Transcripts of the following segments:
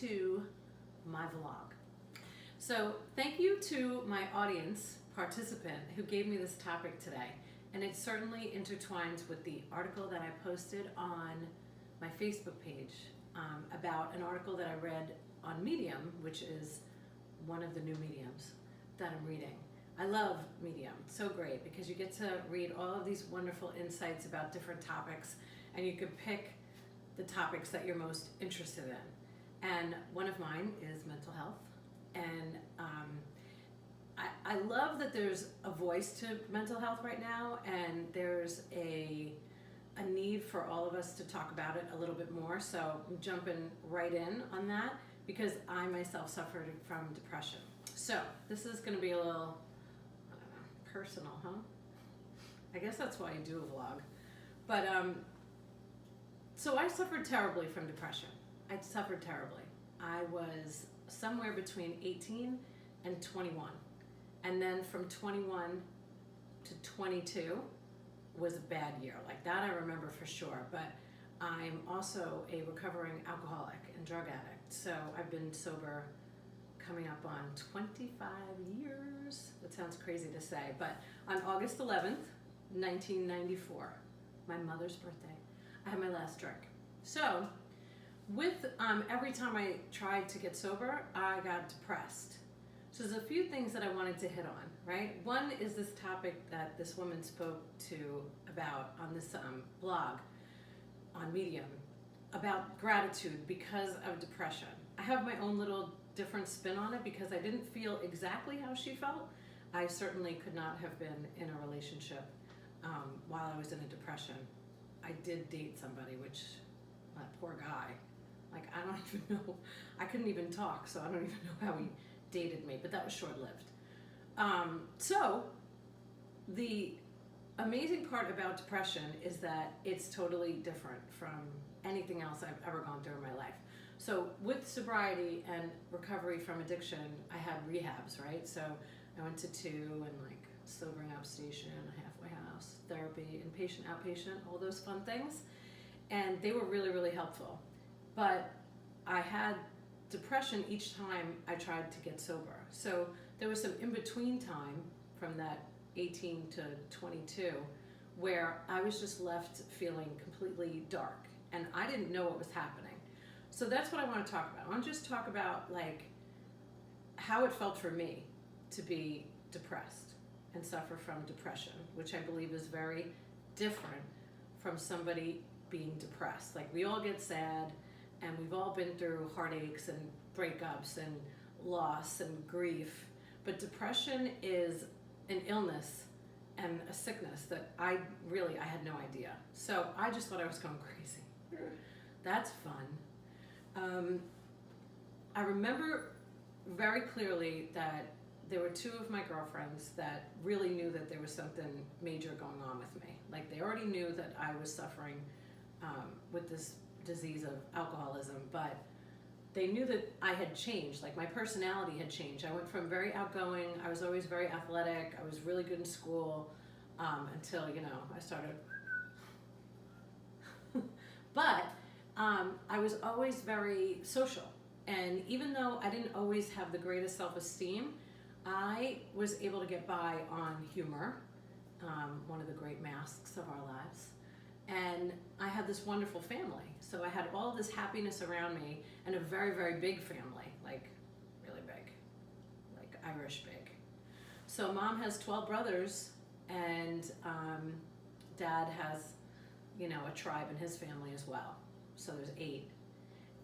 to my vlog. So thank you to my audience participant who gave me this topic today, and it certainly intertwines with the article that I posted on my Facebook page about an article that I read on Medium, which is one of the new mediums that I'm reading. I love Medium, so great, because you get to read all of these wonderful insights about different topics, and you can pick the topics that you're most interested in. And one of mine is mental health, and I love that there's a voice to mental health right now, and there's a need for all of us to talk about it a little bit more. So I'm jumping right in on that because I myself suffered from depression. So this is going to be a little, I don't know, personal, huh? I guess that's why you do a vlog. But so I suffered terribly from depression. I suffered terribly. I was somewhere between 18 and 21. And then from 21 to 22 was a bad year. Like that I remember for sure. But I'm also a recovering alcoholic and drug addict. So I've been sober coming up on 25 years. That sounds crazy to say. But on August 11th, 1994, my mother's birthday, I had my last drink. So with every time I tried to get sober, I got depressed. So there's a few things that I wanted to hit on, right? One is this topic that this woman spoke to about on this blog on Medium about gratitude because of depression. I have my own little different spin on it because I didn't feel exactly how she felt. I certainly could not have been in a relationship while I was in a depression. I did date somebody, which, that poor guy, like I don't even know, I couldn't even talk, so I don't even know how he dated me, but that was short-lived. So the amazing part about depression is that it's totally different from anything else I've ever gone through in my life. So with sobriety and recovery from addiction, I had rehabs, right? So I went to 2 and like sobering up station, a halfway house, therapy, inpatient, outpatient, all those fun things. And they were really, really helpful. But I had depression each time I tried to get sober. So there was some in-between time from that 18 to 22 where I was just left feeling completely dark and I didn't know what was happening. So that's what I want to talk about. I want to just talk about like how it felt for me to be depressed and suffer from depression, which I believe is very different from somebody being depressed. Like we all get sad, and we've all been through heartaches and breakups and loss and grief. But depression is an illness and a sickness that I had no idea. So I just thought I was going crazy. That's fun. I remember very clearly that there were 2 of my girlfriends that really knew that there was something major going on with me. Like they already knew that I was suffering with this disease of alcoholism, but they knew that I had changed, like my personality had changed. I went from very outgoing, I was always very athletic, I was really good in school, until, you know, I started. But I was always very social, and even though I didn't always have the greatest self-esteem, I was able to get by on humor, one of the great masks of our lives. And I had this wonderful family. So I had all this happiness around me and a very, very big family, like really big, like Irish big. So mom has 12 brothers and dad has, you know, a tribe in his family as well. So there's 8.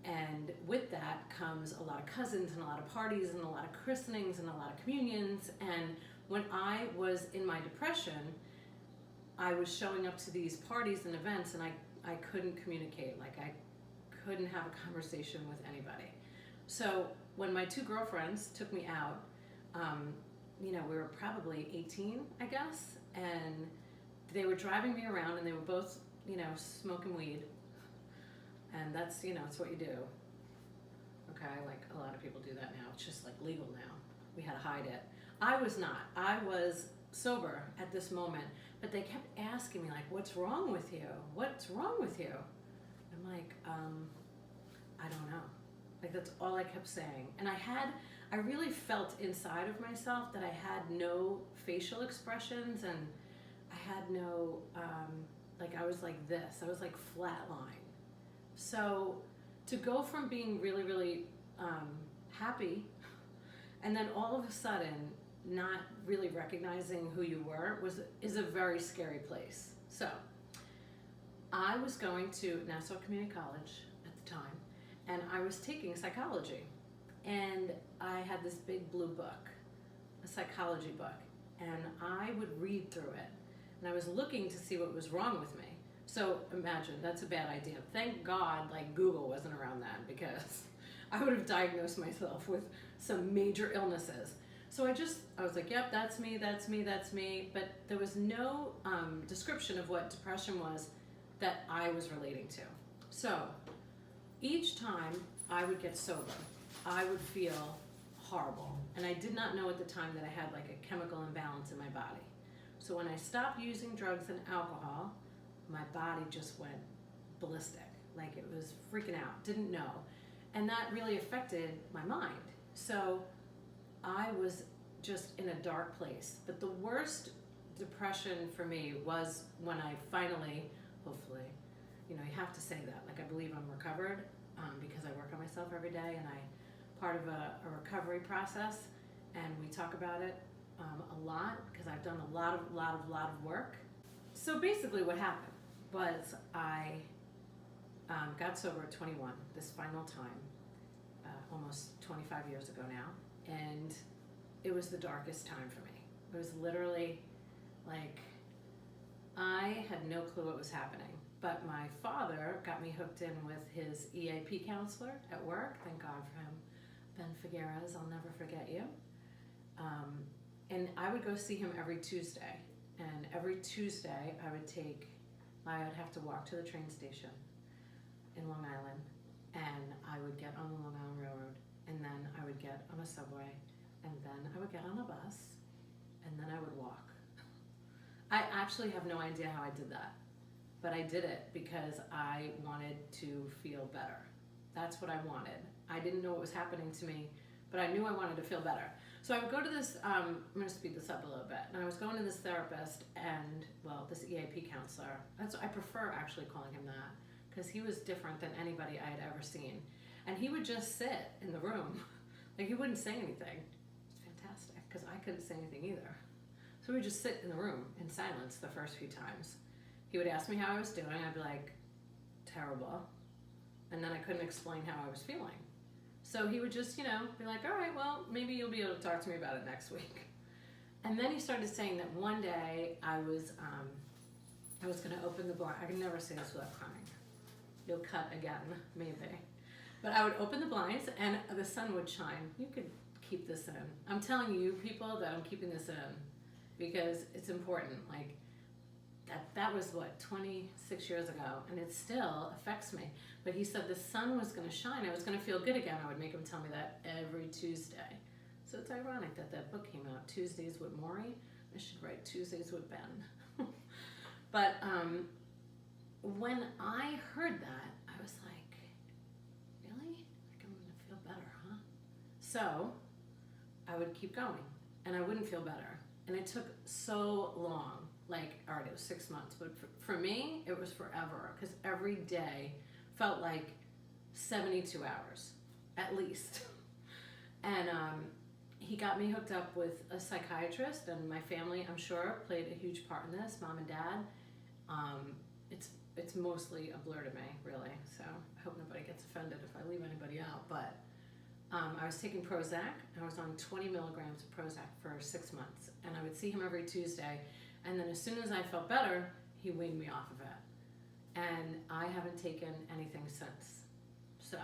And with that comes a lot of cousins and a lot of parties and a lot of christenings and a lot of communions. And when I was in my depression, I was showing up to these parties and events and I couldn't communicate, like I couldn't have a conversation with anybody. So when my 2 girlfriends took me out, you know, we were probably 18, I guess, and they were driving me around and they were both, you know, smoking weed. And that's, you know, it's what you do. Okay, like a lot of people do that now. It's just like legal now. We had to hide it. I was not. I was sober at this moment, but they kept asking me like, what's wrong with you? What's wrong with you? I'm like, I don't know. Like that's all I kept saying. And I really felt inside of myself that I had no facial expressions, and I had no, like I was like this, I was like flatline. So to go from being really, really happy, and then all of a sudden not really recognizing who you were is a very scary place. So I was going to Nassau Community College at the time, and I was taking psychology, and I had this big blue book, a psychology book, and I would read through it, and I was looking to see what was wrong with me. So imagine, that's a bad idea. Thank God like Google wasn't around then, because I would have diagnosed myself with some major illnesses. So I was like, yep, that's me, that's me, that's me. But there was no description of what depression was that I was relating to. So each time I would get sober, I would feel horrible. And I did not know at the time that I had like a chemical imbalance in my body. So when I stopped using drugs and alcohol, my body just went ballistic. Like it was freaking out, didn't know. And that really affected my mind. So I was just in a dark place. But the worst depression for me was when I finally, hopefully, you have to say that. Like I believe I'm recovered because I work on myself every day, and I part of a recovery process, and we talk about it a lot because I've done a lot of work. So basically what happened was I got sober at 21, this final time, almost 25 years ago now, and it was the darkest time for me. It was literally like I had no clue what was happening, but my father got me hooked in with his EAP counselor at work. Thank God for him. Ben Figueres, I'll never forget you. And I would go see him every Tuesday, and every Tuesday I would have to walk to the train station in Long Island, and I would get on the Long Island Railroad, and then I would get on a subway, and then I would get on a bus, and then I would walk. I actually have no idea how I did that, but I did it because I wanted to feel better. That's what I wanted. I didn't know what was happening to me, but I knew I wanted to feel better. So I would go to this, I'm going to speed this up a little bit, and I was going to this therapist and, this EAP counselor. I prefer actually calling him that, because he was different than anybody I had ever seen. And he would just sit in the room. Like, he wouldn't say anything. It's fantastic, because I couldn't say anything either. So we would just sit in the room in silence the first few times. He would ask me how I was doing. I'd be like, terrible. And then I couldn't explain how I was feeling. So he would just, be like, all right, well, maybe you'll be able to talk to me about it next week. And then he started saying that one day I was going to open the blind. I can never say this without crying. You'll cut again, maybe. But I would open the blinds and the sun would shine. You could keep this in. I'm telling you people that I'm keeping this in because it's important. Like, that was 26 years ago, and it still affects me. But he said the sun was going to shine. I was going to feel good again. I would make him tell me that every Tuesday. So it's ironic that book came out, Tuesdays with Maury. I should write Tuesdays with Ben. But when I heard that, I was like, really? Like, I'm going to feel better, huh? So I would keep going, and I wouldn't feel better. And it took so long. Like, all right, it was 6 months, but for me, it was forever, because every day felt like 72 hours, at least. And he got me hooked up with a psychiatrist, and my family, I'm sure, played a huge part in this, Mom and Dad. It's mostly a blur to me, really, so I hope nobody gets offended if I leave anybody out, but I was taking Prozac. I was on 20 milligrams of Prozac for 6 months, and I would see him every Tuesday. And then as soon as I felt better, he weaned me off of it. And I haven't taken anything since. So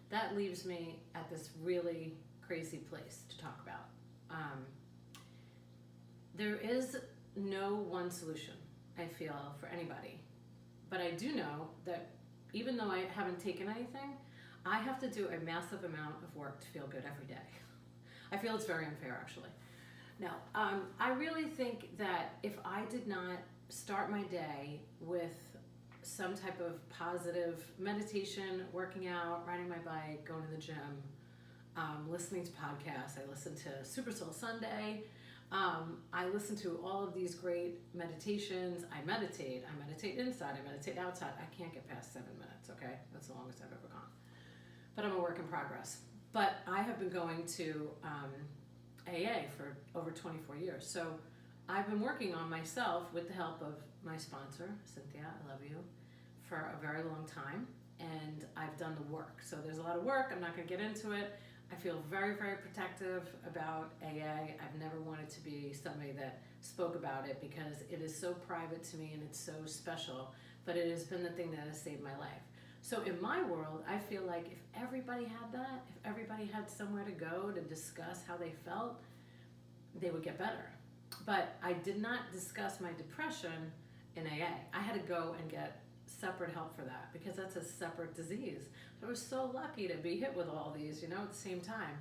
that leaves me at this really crazy place to talk about. There is no one solution, I feel, for anybody. But I do know that even though I haven't taken anything, I have to do a massive amount of work to feel good every day. I feel it's very unfair, actually. No, I really think that if I did not start my day with some type of positive meditation, working out, riding my bike, going to the gym, listening to podcasts. I listen to Super Soul Sunday. I listen to all of these great meditations. I meditate inside, I meditate outside. I can't get past 7 minutes, okay? That's the longest I've ever gone. But I'm a work in progress. But I have been going to AA for over 24 years. So I've been working on myself with the help of my sponsor, Cynthia, I love you, for a very long time. And I've done the work. So there's a lot of work. I'm not going to get into it. I feel very, very protective about AA. I've never wanted to be somebody that spoke about it because it is so private to me and it's so special, but it has been the thing that has saved my life. So in my world, I feel like if everybody had that, if everybody had somewhere to go to discuss how they felt, they would get better. But I did not discuss my depression in AA. I had to go and get separate help for that because that's a separate disease. I was so lucky to be hit with all these, at the same time.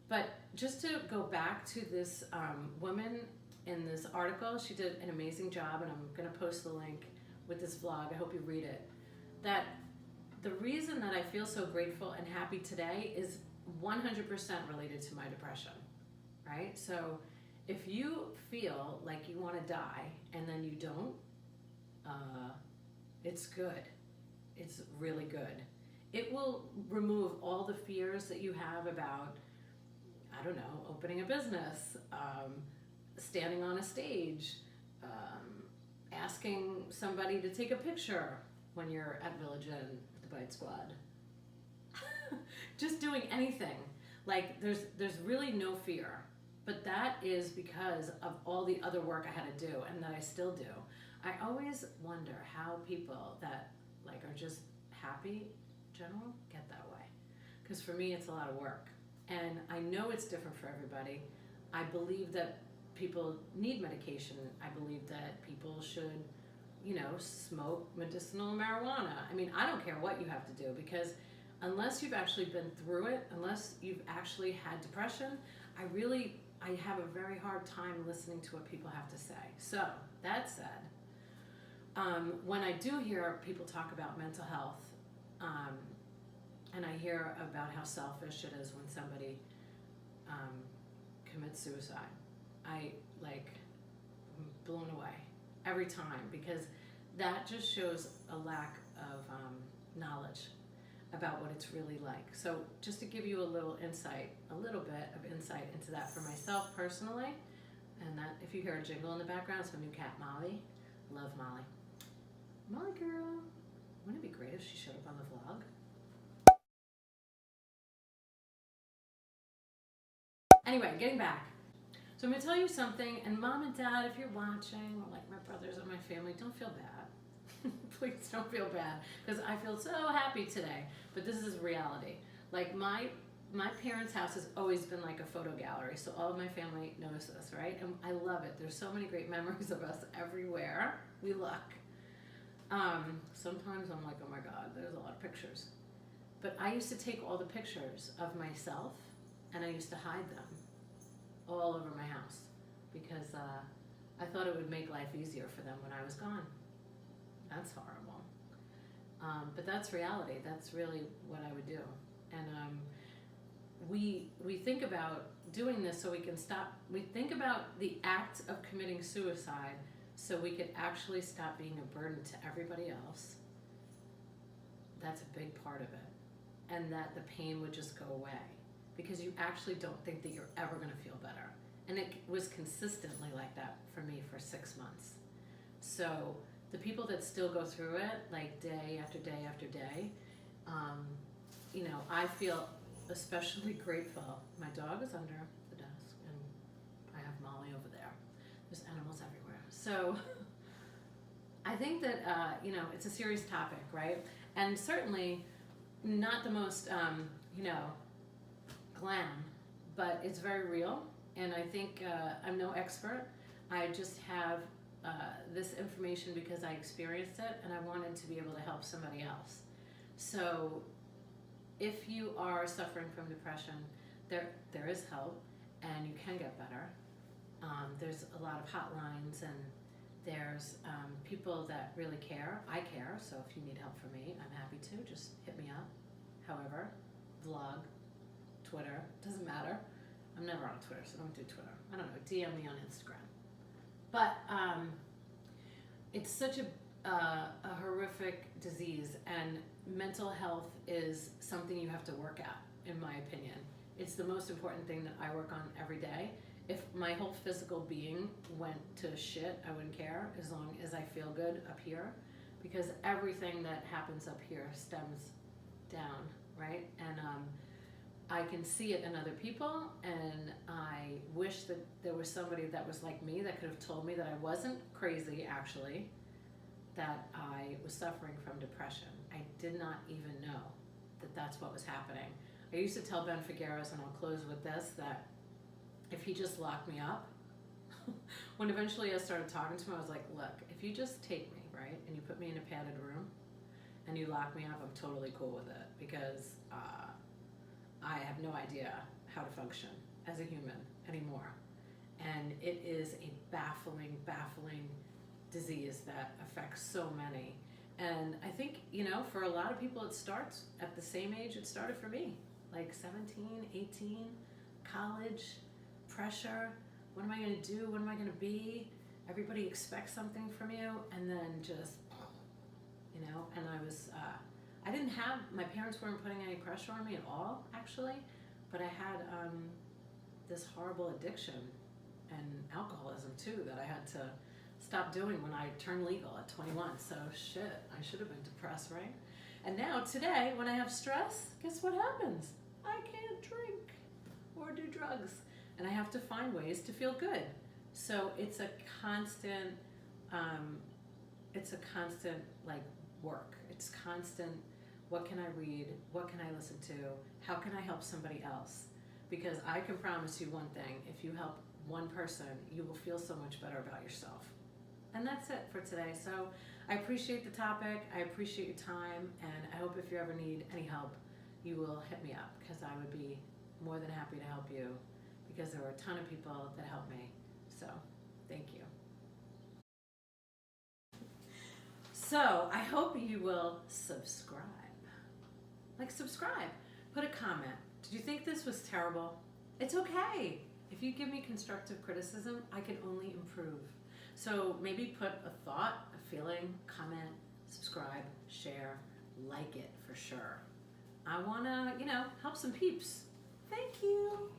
But just to go back to this woman in this article, she did an amazing job, and I'm going to post the link with this vlog. I hope you read it. That the reason that I feel so grateful and happy today is 100% related to my depression, right? So if you feel like you want to die and then you don't, it's good. It's really good. It will remove all the fears that you have about, I don't know, opening a business, standing on a stage, asking somebody to take a picture when you're at Village Inn with the Bite Squad. Just doing anything. Like there's really no fear. But that is because of all the other work I had to do and that I still do. I always wonder how people that are just happy in general get that way. Because for me, it's a lot of work. And I know it's different for everybody. I believe that people need medication. I believe that people should, smoke medicinal marijuana. I mean, I don't care what you have to do because unless you've actually been through it, unless you've actually had depression, I have a very hard time listening to what people have to say. So, that said, when I do hear people talk about mental health, and I hear about how selfish it is when somebody commits suicide, I'm blown away every time because that just shows a lack of knowledge about what it's really like. So just to give you a little bit of insight into that for myself personally, and that if you hear a jingle in the background, it's my new cat, Molly. Love Molly. Molly girl. Wouldn't it be great if she showed up on the vlog? Anyway, getting back. So I'm going to tell you something, and Mom and Dad, if you're watching, or like my brothers or my family, don't feel bad. Please don't feel bad, because I feel so happy today. But this is reality. Like my parents' house has always been like a photo gallery, so all of my family knows this, right? And I love it. There's so many great memories of us everywhere we look. Sometimes I'm like, oh my God, there's a lot of pictures. But I used to take all the pictures of myself, and I used to hide them all over my house because I thought it would make life easier for them when I was gone. That's horrible. But that's reality. That's really what I would do. And we think about doing this so we can stop. We think about the act of committing suicide so we could actually stop being a burden to everybody else. That's a big part of it. And that the pain would just go away because you actually don't think that you're ever going to feel better. And it was consistently like that for me for 6 months. So the people that still go through it, like day after day after day, I feel especially grateful. My dog is under the desk, and I have Molly over there. There's animals everywhere. So I think that, it's a serious topic, right? And certainly not the most, glam, but it's very real. And I think I'm no expert. I just have this information because I experienced it and I wanted to be able to help somebody else. So if you are suffering from depression, there is help and you can get better. There's a lot of hotlines and There's people that really care. I care, so if you need help from me, I'm happy to. Just hit me up. However, vlog, Twitter, doesn't matter. I'm never on Twitter, so don't do Twitter. I don't know, DM me on Instagram. But it's such a horrific disease, and mental health is something you have to work at, in my opinion. It's the most important thing that I work on every day. If my whole physical being went to shit, I wouldn't care, as long as I feel good up here, because everything that happens up here stems down, right? And I can see it in other people, and I wish that there was somebody that was like me that could have told me that I wasn't crazy, actually, that I was suffering from depression. I did not even know that that's what was happening. I used to tell Ben Figueres, and I'll close with this, that if he just locked me up, when eventually I started talking to him, I was like, look, if you just take me, right, and you put me in a padded room, and you lock me up, I'm totally cool with it, because I have no idea how to function as a human anymore. And it is a baffling, baffling disease that affects so many. And I think, for a lot of people, it starts at the same age it started for me, like 17, 18, college, pressure. What am I going to do? What am I going to be? Everybody expects something from you, and then just, and I didn't have, my parents weren't putting any pressure on me at all, actually, but I had this horrible addiction and alcoholism too that I had to stop doing when I turned legal at 21. So shit, I should have been depressed, right? And now today, when I have stress, guess what happens? I can't drink or do drugs, and I have to find ways to feel good. So it's a constant, like work. It's constant. What can I read? What can I listen to? How can I help somebody else? Because I can promise you one thing: if you help one person, you will feel so much better about yourself. And that's it for today. So I appreciate the topic. I appreciate your time, and I hope if you ever need any help, you will hit me up, because I would be more than happy to help you, because there were a ton of people that helped me. So thank you. So I hope you will subscribe. Subscribe. Put a comment. Did you think this was terrible? It's okay. If you give me constructive criticism, I can only improve. So maybe put a thought, a feeling, comment, subscribe, share, like it for sure. I want to, help some peeps. Thank you.